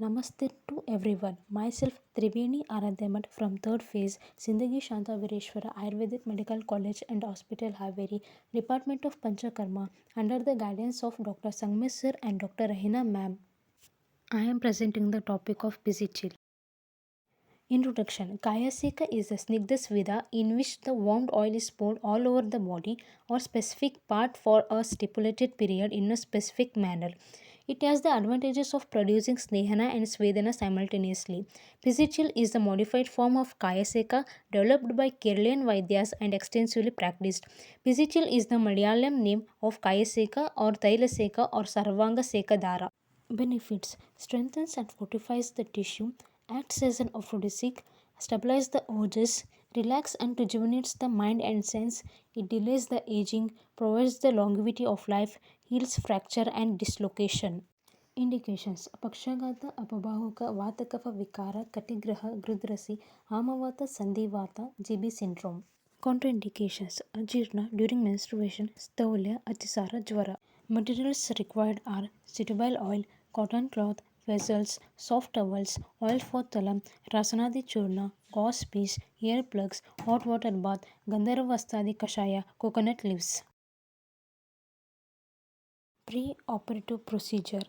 Namaste to everyone. Myself Triveni Aradhyamat from 3rd phase Sindagi Shanta Vireshwara Ayurvedic Medical College and Hospital Haveri, Department of Panchakarma, under the guidance of Dr. Sangmesh sir and Dr. Rahina ma'am. I am presenting the topic of Pizhichil. Introduction. Kayaseka is a Snigdha in which the warmed oil is poured all over the body or specific part for a stipulated period in a specific manner. It has the advantages of producing Snehana and Svedana simultaneously. Pizhichil is the modified form of Kayaseka developed by Kerala Vaidyas and extensively practiced. Pizhichil is the Malayalam name of Kayaseka or Tailaseka or Sarvanga Sekadara. Benefits: strengthens and fortifies the tissue, acts as an aphrodisiac, stabilizes the urges, relax and rejuvenates the mind and sense, it delays the aging, provides the longevity of life, heals fracture and dislocation. Indications: Pakshagata, Apabahuka, Vatakafa Vikara, Katigraha, Grudrasi, Amavata, Sandhivata, GB syndrome. Contraindications: Ajirna during menstruation, Sthaulya, Atisara, Jvara. Materials required are suitable oil, cotton cloth, vessels, soft towels, oil for talam, rasanadi churna, gauze piece, ear plugs, hot water bath, Gandharvastadi kashaya, coconut leaves. Pre-operative procedure.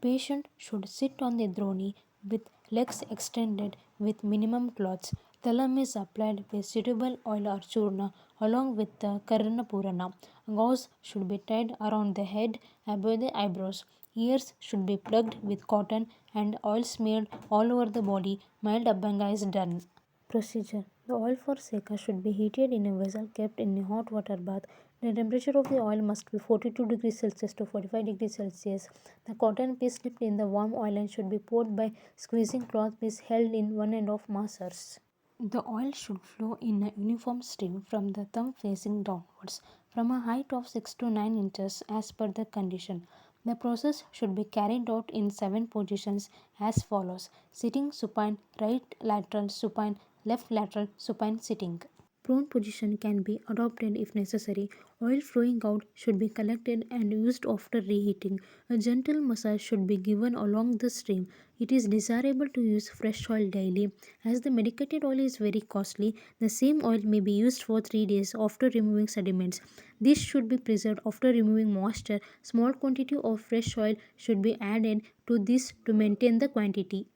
Patient should sit on the dhroni with legs extended with minimum cloths. Talam is applied with suitable oil or churna along with the karana purana. Gauze should be tied around the head above the eyebrows. Ears should be plugged with cotton and oil smeared all over the body. Mild abhyanga is done. Procedure. The oil for seka should be heated in a vessel kept in a hot water bath. The temperature of the oil must be 42 degrees Celsius to 45 degrees Celsius. The cotton piece dipped in the warm oil and should be poured by squeezing cloth piece held in 1.5 masseurs. The oil should flow in a uniform stream from the thumb facing downwards from a height of 6 to 9 inches as per the condition. The process should be carried out in 7 positions as follows: sitting supine, right lateral supine, left lateral supine sitting. Prone position can be adopted if necessary. Oil flowing out should be collected and used after reheating. A gentle massage should be given along the stream. It is desirable to use fresh oil daily. As the medicated oil is very costly, the same oil may be used for 3 days after removing sediments. This should be preserved after removing moisture. Small quantity of fresh oil should be added to this to maintain the quantity.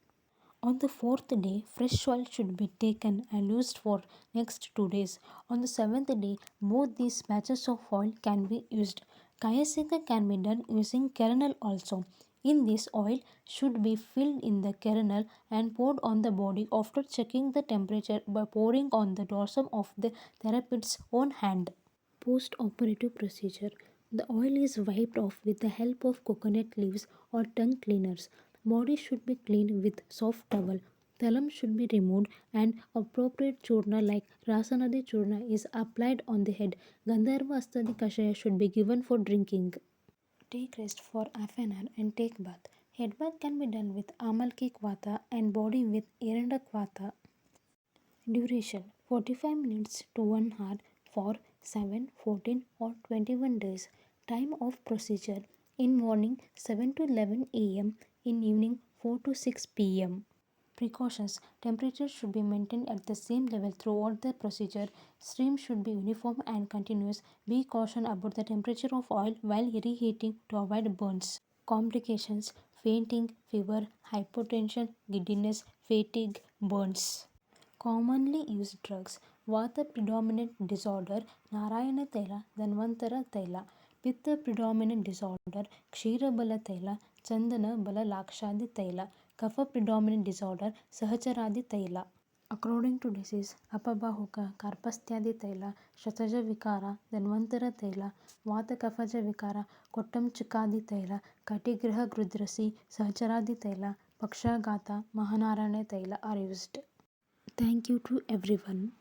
On the 4th day, fresh oil should be taken and used for next 2 days. On the 7th day, both these batches of oil can be used. Kayaseka can be done using kernel also. In this, oil should be filled in the kernel and poured on the body after checking the temperature by pouring on the dorsum of the therapist's own hand. Post-operative procedure. The oil is wiped off with the help of coconut leaves or tongue cleaners. Body should be cleaned with soft towel. Thalam should be removed and appropriate churna like Rasanadi churna is applied on the head. Gandharva Astadi Kashaya should be given for drinking. Take rest for half an hour and take bath. Head bath can be done with Amalki Kvata and body with Eranda Kvata. Duration 45 minutes to 1 hour for 7, 14 or 21 days. Time of procedure: in morning 7 to 11 am, in evening 4 to 6 pm. Precautions: temperature should be maintained at the same level throughout the procedure. Stream should be uniform and continuous. Be cautious about the temperature of oil while reheating to avoid burns. Complications: fainting, fever, hypotension, giddiness, fatigue, burns. Commonly used drugs: Vata predominant disorder, Narayana Taila, Dhanvantara Taila; Pitta predominant disorder, Kshira Bala Taila, Chandana Bala Lakshadi Taila; Kapha predominant disorder, Sahacharadi Taila. According to disease: Apabahuka, Karpasthyadi Taila, Shataja Vikara, Dhanvantara Taila; Vata Kafaja Vikara, Kottam Chikadi Taila; Katigraha Grudrasi, Sahacharadi Taila; Pakshagata, Mahanarana Taila are used. Thank you to everyone.